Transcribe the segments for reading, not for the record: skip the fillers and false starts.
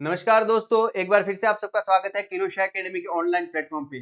नमस्कार दोस्तों, एक बार फिर से आप सबका स्वागत है किरोशा एकेडमी के ऑनलाइन प्लेटफॉर्म पे।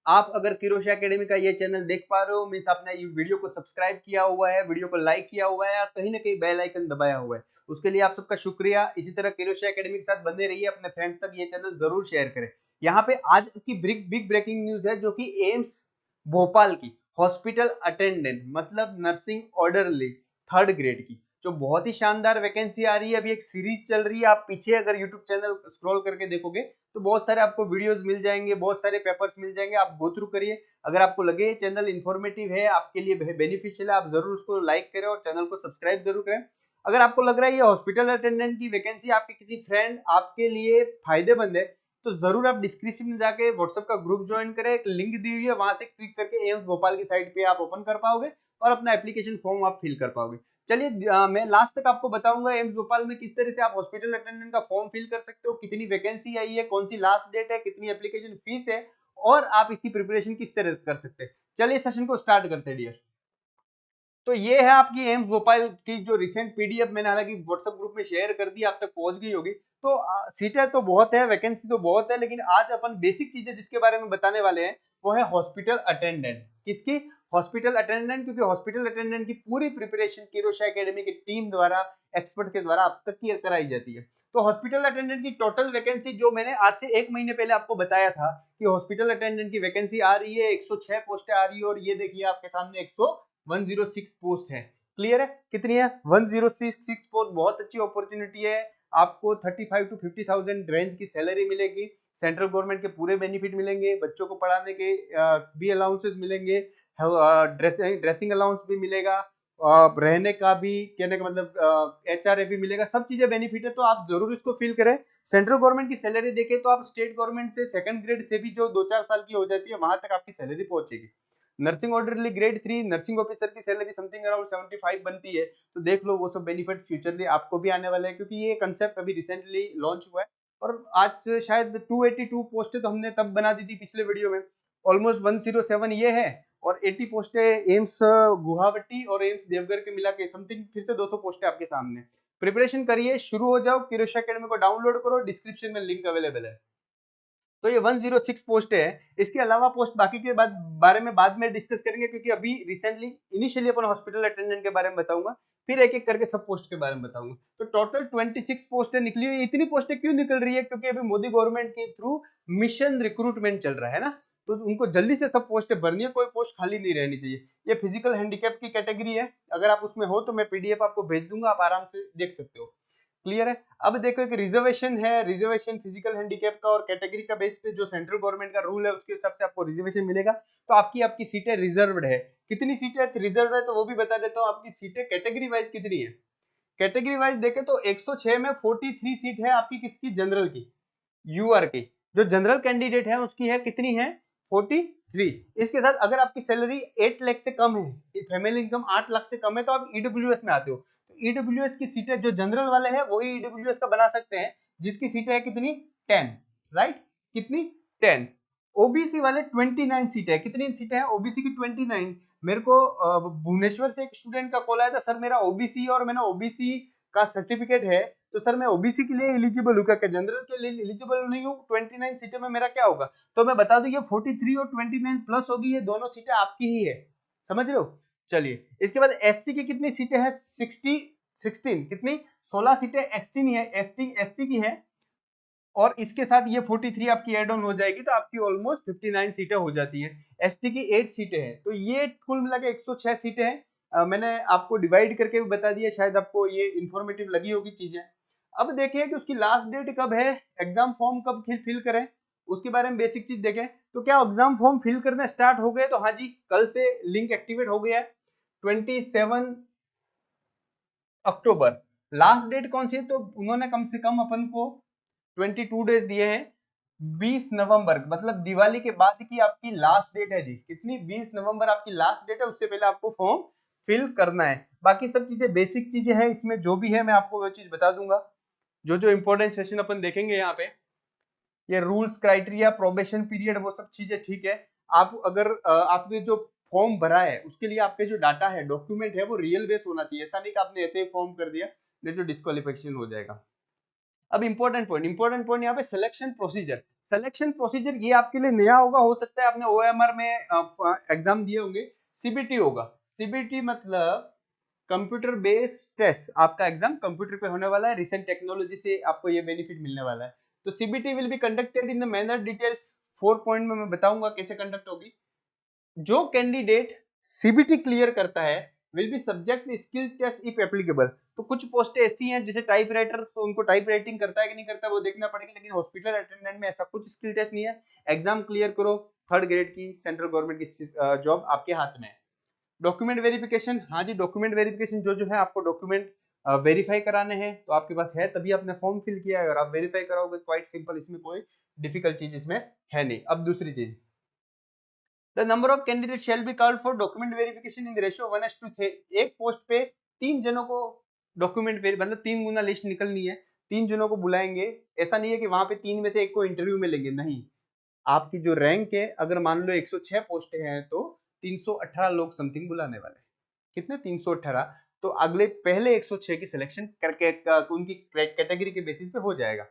आप अगर किरोशा एकेडमी का ये चैनल देख पा रहे हो मीन्स आपने ये वीडियो को सब्सक्राइब किया हुआ है, वीडियो को लाइक किया हुआ है और कहीं ना कहीं बेल आइकन दबाया हुआ है। उसके लिए आप सबका शुक्रिया। इसी तरह किरोशा एकेडमी के साथ बने रहिए, अपने फ्रेंड्स तक ये चैनल जरूर शेयर करें। यहाँ पे आज की बिग ब्रेकिंग न्यूज है जो कि एम्स भोपाल की हॉस्पिटल अटेंडेंट मतलब नर्सिंग ऑर्डरली 3rd ग्रेड की जो बहुत ही शानदार वैकेंसी आ रही है। अभी एक सीरीज चल रही है, आप पीछे अगर यूट्यूब चैनल स्क्रॉल करके देखोगे तो बहुत सारे आपको वीडियोस मिल जाएंगे, बहुत सारे पेपर्स मिल जाएंगे, आप गो थ्रू करिए। अगर आपको लगे चैनल इन्फॉर्मेटिव है, आपके लिए बेनिफिशियल है, आप जरूर उसको लाइक करें और चैनल को सब्सक्राइब जरूर करें। अगर आपको लग रहा है ये हॉस्पिटल अटेंडेंट की वैकेंसी आपके किसी फ्रेंड आपके लिए फायदेमंद है तो जरूर आप डिस्क्रिप्शन में जाके व्हाट्सएप का ग्रुप ज्वाइन करें, एक लिंक दी हुई है, वहां से क्लिक करके एम्स भोपाल की साइट पे आप ओपन कर पाओगे और अपना एप्लीकेशन फॉर्म आप फिल कर पाओगे। चलिए मैं लास्ट तक आपको बताऊंगा एम्स भोपाल में किस तरह से आप हॉस्पिटल अटेंडेंट का फॉर्म फिल कर सकते हो, कितनी वैकेंसी आई है, कौन सी लास्ट डेट है, कितनी एप्लीकेशन फीस है और आप इसकी प्रिपरेशन किस तरह कर सकते हैं। चलिए सेशन को स्टार्ट करते हैं डियर। तो ये है आपकी एम्स भोपाल की जो रिसेंट पीडीएफ मैंने हालांकि व्हाट्सएप ग्रुप में शेयर कर दी, आप तक पहुंच गई होगी। तो सीटें तो बहुत है, वैकेंसी तो बहुत है, लेकिन आज अपन बेसिक चीजें जिसके बारे में बताने वाले हैं वो है हॉस्पिटल अटेंडेंट। किसकी? हॉस्पिटल अटेंडेंट, क्योंकि हॉस्पिटल अटेंडेंट की पूरी प्रिपरेशन किरोशा एकेडमी की टीम द्वारा, एक्सपर्ट के द्वारा अब तक की कराई जाती है। तो हॉस्पिटल अटेंडेंट की टोटल वैकेंसी जो मैंने आज से 1 महीने पहले आपको बताया था कि हॉस्पिटल अटेंडेंट की वैकेंसी आ रही है, 106 पोस्टें आ रही है और ये देखिए आपके सामने 106 पोस्ट है। क्लियर है? कितनी है? 106 पोस्ट। बहुत अच्छी अपॉर्चुनिटी है। आपको 35 to 50,000 रेंज की सैलरी मिलेगी, सेंट्रल गवर्नमेंट के पूरे बेनिफिट मिलेंगे, बच्चों को पढ़ाने के भी अलाउंसेस मिलेंगे, ड्रेसिंग अलाउंस भी मिलेगा, रहने का भी, कहने का मतलब एचआरए भी मिलेगा, सब चीजें बेनिफिट है। तो आप जरूर इसको फील करें। सेंट्रल गवर्नमेंट की सैलरी देखें तो आप स्टेट गवर्नमेंट से 2nd ग्रेड से भी जो 2-4 साल की हो जाती है वहां तक आपकी सैलरी पहुंचेगी। Nursing orderly grade 3 nursing officer की सैलरी समथिंग अराउंड 75 बनती है। तो देख लो वो सब बेनिफिट फ्यूचरली आपको भी आने वाला है, क्योंकि ये कंसेप्ट अभी रिसेंटली लॉन्च हुआ है। और आज शायद 282 पोस्टें तो हमने तब बना दी थी पिछले वीडियो में, ऑलमोस्ट 107 ये है और 80 पोस्टें एम्स गुवाहाटी और एम्स देवघर के मिला के समथिंग फिर से 200 पोस्टें आपके सामने। प्रिपरेशन करिए, शुरू हो जाओ, किरोशा एकेडमी को डाउनलोड करो, डिस्क्रिप्शन में लिंक अवेलेबल है। तो ये 106 पोस्ट है। इसके अलावा पोस्ट बाकी के बारे में बाद में डिस्कस करेंगे, क्योंकि अभी रिसेंटली इनिशियली अपन हॉस्पिटल अटेंडेंट के बारे में बताऊंगा, फिर एक एक करके सब पोस्ट के बारे में बताऊंगा। तो टोटल 26 पोस्टें निकली हुई। इतनी पोस्टें क्यों निकल रही है? क्योंकि अभी मोदी गवर्नमेंट के थ्रू मिशन रिक्रूटमेंट चल रहा है ना, तो उनको जल्दी से सब पोस्टें भरनी है, कोई पोस्ट खाली नहीं रहनी चाहिए। ये फिजिकल हैंडीकैप की कैटेगरी है, अगर आप उसमें हो तो मैं पीडीएफ आपको भेज दूंगा, आप आराम से देख सकते हो। क्लियर है? अब देखो एक रिजर्वेशन है, रिजर्वेशन फिजिकल हैंडीकैप का और कैटेगरी का बेस पे जो सेंट्रल गवर्नमेंट का रूल है उसके हिसाब से आपको रिजर्वेशन मिलेगा। तो आपकी सीटें रिजर्व्ड है। कितनी सीटें रिजर्व है तो वो भी बता देता हूँ। आपकी सीटें कैटेगरी वाइज कितनी है? कैटेगरी वाइज देखे तो 106 में 43 सीट है आपकी, किसकी? जनरल की, यूआर की। जो जनरल कैंडिडेट है उसकी है कितनी है? 43। इसके साथ अगर आपकी सैलरी 8 लाख से कम है, फैमिली इनकम 8 लाख से कम है, तो आप ईडब्ल्यूएस में आते हो। तो ईडब्ल्यूएस की सीटें जो जनरल वाले हैं वही ईडब्ल्यूएस का बना सकते हैं, जिसकी सीटें है कितनी? 10। राइट? कितनी? 10। ओबीसी वाले 29 सीटें है। कितनी सीटें हैं ओबीसी की? 29। मेरे को भुवनेश्वर से एक स्टूडेंट का कॉल आया था, सर मेरा ओबीसी और मैंने ओबीसी का सर्टिफिकेट है, तो सर मैं ओबीसी के लिए एलिजिबल हूँ क्या? जनरल के लिए एलिजिबल नहीं हूँ, 29 सीटें में मेरा क्या होगा? तो मैं बता दूं ये 43 और 29 प्लस होगी, ये दोनों सीटें आपकी ही है। समझ रहे हो? चलिए, इसके बाद एससी की कितनी सीटें हैं? 16। कितनी? 16 सीटें एसटी है, एससी की है, और इसके साथ ये 43 आपकी एड ऑन हो जाएगी, तो आपकी ऑलमोस्ट 59 सीटें हो जाती है। एसटी की 8 सीटें हैं, तो ये कुल मिला के 106 सीटें हैं। मैंने आपको डिवाइड करके भी बता दिया, शायद आपको ये इंफॉर्मेटिव लगी होगी चीजें। अब देखिए कि उसकी लास्ट डेट कब है, एग्जाम फॉर्म कब फिल करें, उसके बारे में बेसिक चीज देखें। तो क्या एग्जाम फॉर्म फिल करना स्टार्ट हो गए? तो हाँ जी, कल से लिंक एक्टिवेट हो गया है। 27 अक्टूबर लास्ट डेट कौन सी है? तो उन्होंने कम से कम अपन को 22 डेज दिए हैं। 20 नवंबर मतलब दिवाली के बाद की आपकी लास्ट डेट है जी। कितनी? 20 नवंबर आपकी लास्ट डेट है, उससे पहले आपको फॉर्म फिल करना है। बाकी सब चीजें बेसिक चीजें हैं, इसमें जो भी है मैं आपको वो चीज बता दूंगा। जो जो इंपॉर्टेंट सेशन अपन देखेंगे यहाँ पे, ये रूल्स क्राइटेरिया प्रोबेशन पीरियड वो सब चीजें ठीक है। आप अगर आपने जो फॉर्म भरा है उसके लिए आपके जो डाटा है, डॉक्यूमेंट है, वो रियल बेस होना चाहिए। ऐसा नहीं कि आपने ऐसे ही फॉर्म कर दिया, नहीं तो डिस्क्वालिफिकेशन हो जाएगा। अब इंपॉर्टेंट पॉइंट यहाँ पे सिलेक्शन प्रोसीजर ये आपके लिए नया होगा, हो सकता है आपने ओएमआर में एग्जाम दिए होंगे। सीबीटी होगा, सीबीटी मतलब कंप्यूटर बेस्ड टेस्ट, आपका एग्जाम कंप्यूटर पे होने वाला है, रिसेंट टेक्नोलॉजी से आपको ये बेनिफिट मिलने वाला है। तो CBT will be conducted in the manner details 4 point में मैं बताऊंगा कैसे कंडक्ट होगी। जो कैंडिडेट सीबीटी क्लियर करता है will be subject skill test if applicable. तो कुछ पोस्टें ऐसी हैं जैसे टाइप राइटर, तो उनको टाइप राइटिंग करता है कि नहीं करता है वो देखना पड़ेगा, लेकिन हॉस्पिटल अटेंडेंट में ऐसा कुछ स्किल टेस्ट नहीं है। एग्जाम क्लियर करो, 3rd ग्रेड की सेंट्रल गवर्नमेंट की जॉब आपके हाथ में है। डॉक्यूमेंट वेरिफिकेशन, हाँ जी डॉक्यूमेंट वेरिफिकेशन जो जो है आपको डॉक्यूमेंट वेरीफाई कराने हैं, तो आपके पास है तभी आपने फॉर्म फिल किया है और आप वेरीफाई कराओगे, क्वाइट सिंपल, इसमें कोई डिफिकल्ट चीज इसमें है नहीं। अब दूसरी चीज, the number of candidate shall be called for document verification in the ratio 1:3। एक पोस्ट पे 3 जनों को डॉक्यूमेंट मतलब 3 गुना लिस्ट निकलनी है, 3 जनों को बुलाएंगे। ऐसा नहीं है कि वहां पे 3 में से एक को इंटरव्यू में लेंगे, नहीं, आपकी जो रैंक है अगर मान लो 106 पोस्टें हैं तो 318 लोग समथिंग बुलाने वाले। कितने? 318। तो अगले पहले 106 की सिलेक्शन करके उनकी कैटेगरी के बेसिस पे हो जाएगा।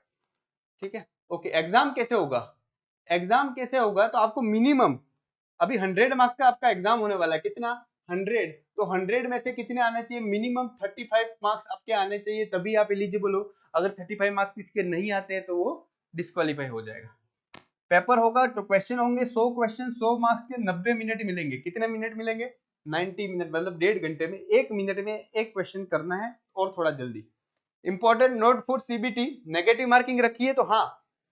ठीक है, ओके। एग्जाम कैसे होगा? एग्जाम कैसे होगा तो आपको मिनिमम, अभी 100 मार्क्स का आपका एग्जाम होने वाला है, कितना? 100। तो 100 में से कितने आने चाहिए? मिनिमम 35 मार्क्स आपके आने चाहिए, तभी आप एलिजिबल हो। अगर 35 मार्क्स किसी के नहीं आते हैं तो वो डिस्क्वालीफाई हो जाएगा। पेपर होगा तो क्वेश्चन होंगे 100 क्वेश्चन, 100 मार्क्स के 90 मिनट मिलेंगे। कितने मिनट मिलेंगे? 90 मिनट, मतलब 1.5 घंटे में 1 मिनट में एक क्वेश्चन करना है और थोड़ा जल्दी। Important note for CBT, negative marking रखी है तो हाँ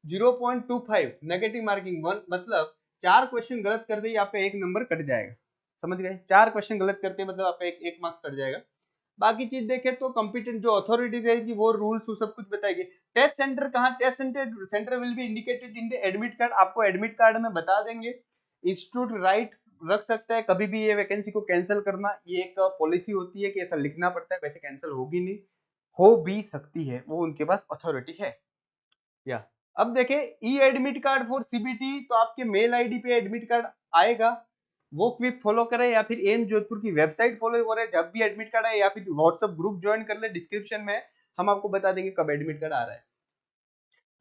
0.25 नेगेटिव मार्किंग, 1 मतलब 4 क्वेश्चन गलत कर दे यहाँ पे 1 नंबर कट जाएगा। समझ गए? 4 क्वेश्चन गलत करते मतलब आपका एक मार्क्स कट जाएगा। बाकी चीज देखे तो कंपिटेंट जो अथॉरिटी रहेगी वो रूल्स सब कुछ बताएगी। टेस्ट सेंटर कहाँ? Test centre will be indicated in the admit card, आपको एडमिट कार्ड में बता देंगे। इंस्टीट्यूट राइट रख सकता है कभी भी ये वैकेंसी को कैंसिल करना, ये एक पॉलिसी होती है कि ऐसा लिखना पड़ता है, वैसे कैंसिल होगी नहीं, हो भी सकती है, वो उनके पास अथॉरिटी है। या अब देखें ई एडमिट कार्ड फॉर सीबीटी, तो आपके मेल आईडी पे एडमिट कार्ड आएगा, वो क्विक फॉलो करें या फिर एम जोधपुर की वेबसाइट फॉलो करें जब भी एडमिट कार्ड आए, या फिर व्हाट्सएप ग्रुप ज्वाइन कर ले, डिस्क्रिप्शन में हम आपको बता देंगे कब एडमिट कार्ड आ रहा है।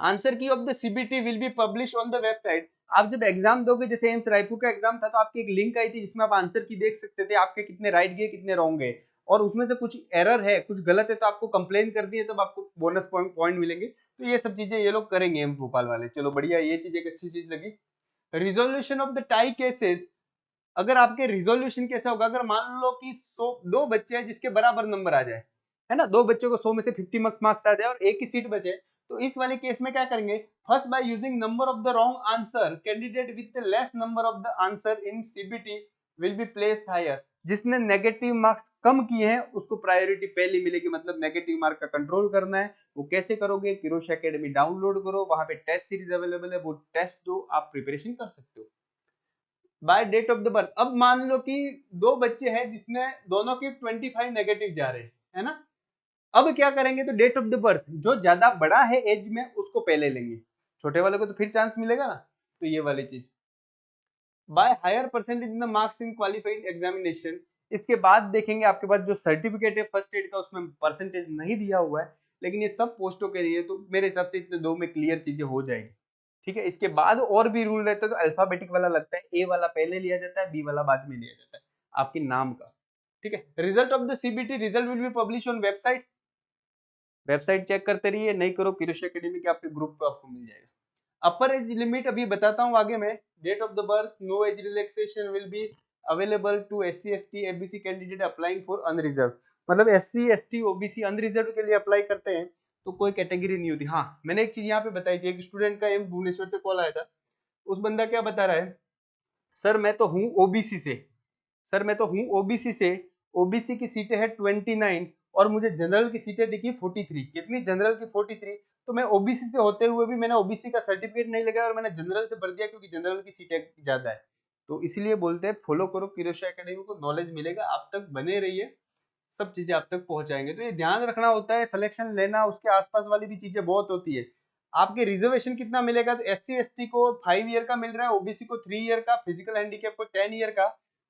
आंसर की of the CBT will be publish on the website. आप जब एग्जाम दोगे, जैसे एम्स रायपुर का एग्जाम था तो आपकी एक लिंक आई थी जिसमें आप आंसर की देख सकते थे आपके कितने राइट गए कितने रॉन्ग गए, और उसमें से कुछ एरर है कुछ गलत है तो आपको कंप्लेन कर दिए, तब आपको बोनस पॉइंट मिलेंगे। तो ये सब चीजें ये लोग करेंगे एम्स भोपाल वाले। चलो बढ़िया, ये चीज एक अच्छी चीज लगी। Resolution of the tie cases, अगर आपके रिजोल्यूशन कैसा होगा, अगर मान लो कि 2 बच्चे हैं जिसके बराबर नंबर आ जाए, है ना, 2 बच्चों को 100 में से 50 मार्क्स आ जाए और एक ही सीट बचे, तो इस वाले केस में क्या करेंगे? First by using number of the wrong answer, candidate with the less number of the answer in CBT will be placed higher. जिसने नेगेटिव मार्क्स कम किए हैं उसको प्रायोरिटी पहले मिलेगी, मतलब नेगेटिव मार्क का कंट्रोल करना है। वो कैसे करोगे? किरोश एकेडमी डाउनलोड करो, वहां पे टेस्ट सीरीज अवेलेबल है, वो टेस्ट दो, आप प्रिपरेशन कर सकते हो। By date of the birth, अब मान लो कि 2 बच्चे हैं जिसने दोनों की 25 नेगेटिव जा रहे हैं, है ना, अब क्या करेंगे? तो डेट ऑफ द बर्थ, जो ज्यादा बड़ा है एज में उसको पहले लेंगे, छोटे वाले को तो फिर चांस मिलेगा ना। तो ये वाली चीज, by higher percentage in the marks in qualifying examination. इसके बाद देखेंगे आपके पास जो सर्टिफिकेट है फर्स्ट एड का, उसमें परसेंटेज नहीं दिया हुआ है, लेकिन ये सब पोस्टों के लिए, तो मेरे हिसाब से इतने 2 में क्लियर चीजें हो जाएगी। ठीक है, इसके बाद और भी रूल रहते हैं, तो अल्फाबेटिक वाला लगता है, ए वाला पहले लिया जाता है, बी वाला बाद में लिया जाता है आपके नाम का। ठीक है, result of the CBT, result will be publish on website. Website check करते रहिए, नहीं करो किरोश एकेडमी के आपके ग्रुप पे आपको मिल जाएगा। अपर एज लिमिट अभी बताता हूँ आगे में। Date of the birth, no age relaxation will be available to SC ST ABC candidate applying for unreserve, मतलब SC ST OBC अनरिजर्व के लिए अप्लाई करते हैं तो कोई कैटेगरी नहीं होती। हाँ, मैंने एक चीज यहाँ पे बताई थी, एक स्टूडेंट का एम भुवनेश्वर से कॉल आया था, उस बंदा क्या बता रहा है, सर मैं तो हूँ ओबीसी से, सर मैं तो हूँ ओबीसी से, ओबीसी की सीटें है 29 और मुझे जनरल की सीटें दिखी 43। कितनी? जनरल की 43। तो मैं ओबीसी से होते हुए भी मैंने ओबीसी का सर्टिफिकेट नहीं लगाया और मैंने जनरल से भर दिया क्योंकि जनरल की सीटें ज्यादा है। तो इसलिए बोलते हैं फॉलो करो किरोश एकेडमी को, नॉलेज मिलेगा, आप तक बने रहिए, सब चीजें आप तक पहुंचाएंगे। तो ये ध्यान रखना होता है, सिलेक्शन लेना, उसके आसपास वाली भी चीजें बहुत होती है। आपके रिजर्वेशन कितना मिलेगा? तो SC ST को 5 ईयर का मिल रहा है, ओबीसी को 3 ईयर का, फिजिकल हैंडीकैप को 10 ईयर का।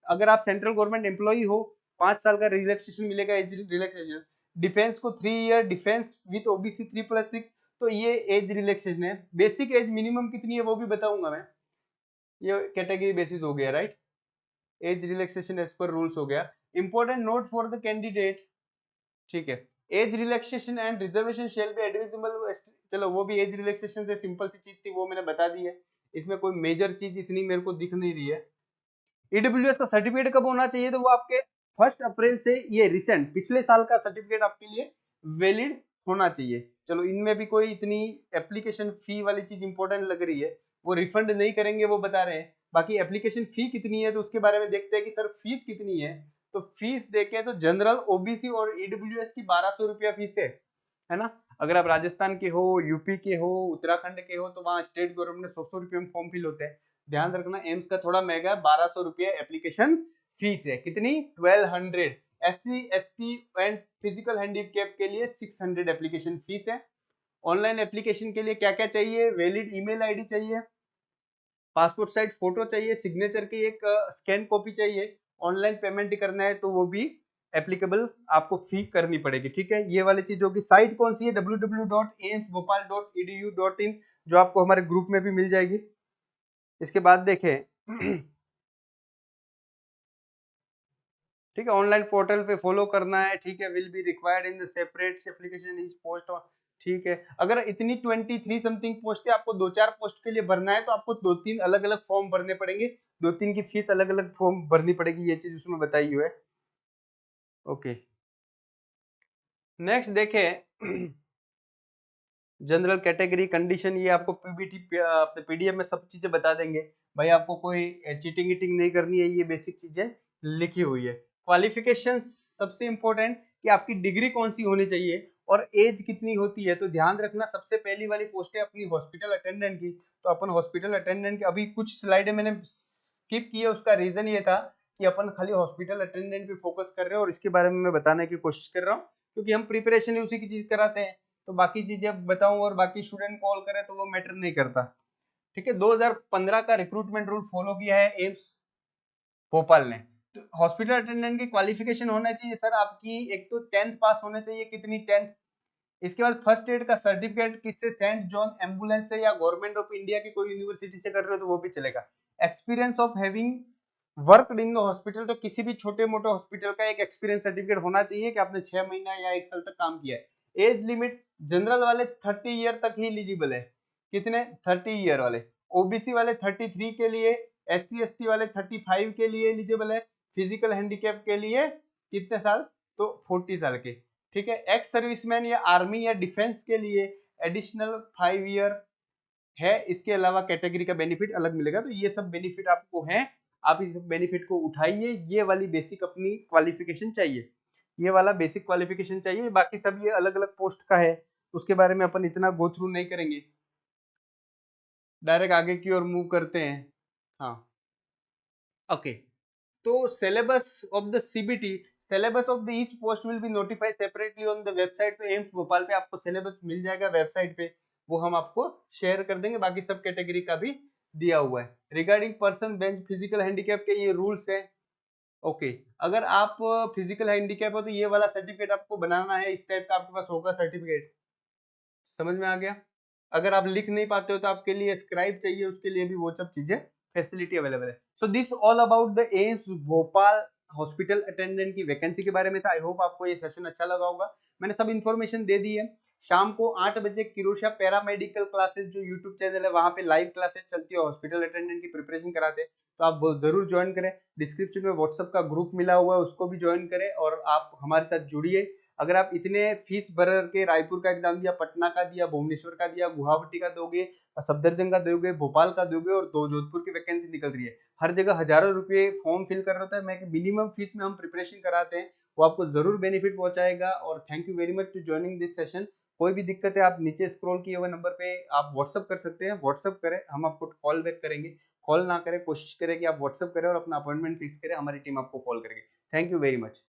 अगर आप सेंट्रल गवर्नमेंट एम्प्लॉई हो 5 साल का रिलैक्सेशन मिलेगा, एज रिलैक्सेशन। डिफेंस को 3 ईयर, डिफेंस विद ओबीसी 3+6, तो ये एज रिलैक्सेशन है। बेसिक एज मिनिमम कितनी है वो भी बताऊंगा मैं। ये कैटेगरी बेसिस हो गया, right. Age relaxation as per rules हो गया। Important note for the candidate, ठीक है। Age relaxation and reservation shall be admissible, चलो वो भी एज रिलैक्सेशन से सिंपल सी चीज थी, वो मैंने बता दी है। इसमें कोई मेजर चीज इतनी मेरे को दिख नहीं रही है। ईडब्ल्यूएस का सर्टिफिकेट कब होना चाहिए, तो वो आपके 1 अप्रैल से, ये रिसेंट पिछले साल का सर्टिफिकेट आपके लिए वैलिड होना चाहिए। चलो इनमें भी कोई इतनी एप्लीकेशन फी वाली चीज इंपॉर्टेंट लग रही है, वो रिफंड नहीं करेंगे वो बता रहे हैं। बाकी एप्लीकेशन फी कितनी है तो उसके बारे में देखते हैं कि सर फीस कितनी है। तो फीस देखें तो जनरल, ओबीसी और ईडब्ल्यूएस की 1200 रुपया फीस है ना। अगर आप राजस्थान के हो, यूपी के हो, उत्तराखंड के हो, तो वहाँ स्टेट गवर्नमेंट में 100 रुपये में फॉर्म फिल होते हैं। ध्यान रखना एम्स का थोड़ा महंगा है, 1200 रुपये एप्लीकेशन फीस है। कितनी? 1200। SC ST and physical handicap के लिए 600 एप्लीकेशन फीस है। ऑनलाइन एप्लीकेशन के लिए क्या क्या चाहिए? वैलिड ईमेल आईडी चाहिए, पासपोर्ट साइज फोटो चाहिए, सिग्नेचर की एक स्कैन कॉपी चाहिए। ऑनलाइन पेमेंट करना है तो वो भी एप्लीकेबल आपको फी करनी पड़ेगी, ठीक है। ये वाली चीज होगी। साइट कौन सी है? www.amsbhopal.edu.in, जो आपको हमारे ग्रुप में भी मिल जाएगी। इसके बाद देखें ठीक है, ऑनलाइन पोर्टल पे फॉलो करना है, ठीक है। Will be required in the separate application is post, ठीक है। अगर इतनी 23 समथिंग पोस्ट है, आपको 2-4 पोस्ट के लिए भरना है तो आपको 2-3 अलग अलग फॉर्म भरने पड़ेंगे, 2-3 की फीस अलग अलग फॉर्म भरनी पड़ेगी, ये चीज उसमें बताई हुई है। ओके, नेक्स्ट देखें जनरल कैटेगरी कंडीशन, ये आपको पीबीटी अपने पीडीएफ में सब चीजें बता देंगे भाई, आपको कोई चीटिंग ईटिंग नहीं करनी है, ये बेसिक चीजें लिखी हुई है। क्वालिफिकेशन सबसे इंपॉर्टेंट कि आपकी डिग्री कौन सी होनी चाहिए और एज कितनी होती है। तो ध्यान रखना, सबसे पहली वाली पोस्ट है अपनी हॉस्पिटल अटेंडेंट की। तो अपन हॉस्पिटल अटेंडेंट की अभी कुछ स्लाइडें मैंने स्किप की है, उसका रीजन ये था कि अपन खाली हॉस्पिटल अटेंडेंट पे फोकस कर रहे हैं और इसके बारे में मैं बताने की कोशिश कर रहा हूँ, क्योंकि हम प्रिपरेशन ही उसी की चीज कराते हैं। तो बाकी चीजें बताऊं और बाकी स्टूडेंट कॉल करे तो वो मैटर नहीं करता, ठीक है। 2015 का रिक्रूटमेंट रूल फॉलो किया है एम्स भोपाल ने। तो हॉस्पिटल अटेंडेंट की क्वालिफिकेशन होना चाहिए सर आपकी, एक तो 10th पास होना चाहिए। कितनी? 10th। इसके बाद फर्स्ट एड का सर्टिफिकेट किससे? सेंट जॉन एम्बुलेंस से या गवर्नमेंट ऑफ इंडिया की कोई यूनिवर्सिटी से कर रहे हो तो वो भी चलेगा। Experience of having worked in the hospital, तो किसी भी छोटे मोटे हॉस्पिटल का एक एक्सपीरियंस सर्टिफिकेट होना चाहिए कि आपने 6 महीना या 1 साल तक काम किया है। एज लिमिट जनरल वाले 30 ईयर तक ही एलिजिबल है। कितने? 30 ईयर वाले। ओबीसी वाले 33 के लिए, SC ST वाले 35 के लिए एलिजिबल है। फिजिकल हैंडीकैप के लिए कितने साल? तो 40 साल के, ठीक है। एक्स सर्विसमैन या आर्मी या डिफेंस के लिए एडिशनल 5 ईयर है। इसके अलावा कैटेगरी का बेनिफिट अलग मिलेगा। तो ये सब बेनिफिट आपको है, आप इस बेनिफिट को उठाइए। ये वाली बेसिक अपनी क्वालिफिकेशन चाहिए, ये वाला बेसिक क्वालिफिकेशन चाहिए। बाकी सब ये अलग अलग पोस्ट का है, उसके बारे में अपन इतना गो थ्रू नहीं करेंगे, डायरेक्ट आगे की ओर मूव करते हैं। हाँ, ओके। तो syllabus of the CBT, syllabus of the each post will be notified separately on the website. पे एम्स भोपाल पे आपको सिलेबस मिल जाएगा वेबसाइट पे, वो हम आपको शेयर कर देंगे। बाकी सब कैटेगरी का भी दिया हुआ है। Regarding person bench physical handicap के ये रूल्स है। ओके, अगर आप फिजिकल हैंडीकैप हो तो ये वाला सर्टिफिकेट आपको बनाना है, इस टाइप का आपके पास होगा सर्टिफिकेट। समझ में आ गया? अगर आप लिख नहीं पाते हो तो आपके लिए स्क्राइब चाहिए, उसके लिए भी वो सब चीजें फैसिलिटी अवेलेबल है। So this all about the AIIMS Bhopal hospital attendant की वैकेंसी के बारे में था। आई होप आपको ये सेशन अच्छा लगा होगा। मैंने सब इन्फॉर्मेशन दे दी है। शाम को 8 बजे किरोशा पैरामेडिकल क्लासेस जो यूट्यूब चैनल है वहां पे लाइव क्लासेस चलती है, हॉस्पिटल अटेंडेंट की प्रिपरेशन कराते हैं, तो आप वो जरूर ज्वाइन करें। डिस्क्रिप्शन में व्हाट्सएप का ग्रुप मिला हुआ है, उसको भी ज्वाइन करें और आप हमारे साथ जुड़िए। अगर आप इतने फीस भर के रायपुर का एग्जाम दिया, पटना का दिया, भुवनेश्वर का दिया, गुवाहाटी का दोगे, सफदरजंग का दोगे, भोपाल का दोगे और 2 जोधपुर की वैकेंसी निकल रही है, हर जगह हजारों रुपए फॉर्म फिल कर रहा होता है। मैं मिनिमम फीस में हम प्रिपरेशन कराते हैं, वो आपको जरूर बेनिफिट पहुंचाएगा। और thank you very much to joining this session. कोई भी दिक्कत है आप नीचे स्क्रॉल किए हुए नंबर पे आप व्हाट्सअप कर सकते हैं, व्हाट्सअप करें, हम आपको कॉल बैक करेंगे। कॉल ना करें, कोशिश करें कि आप व्हाट्सअप करें और अपना अपॉइंटमेंट फिक्स करें, हमारी टीम आपको कॉल करेगी। Thank you very much.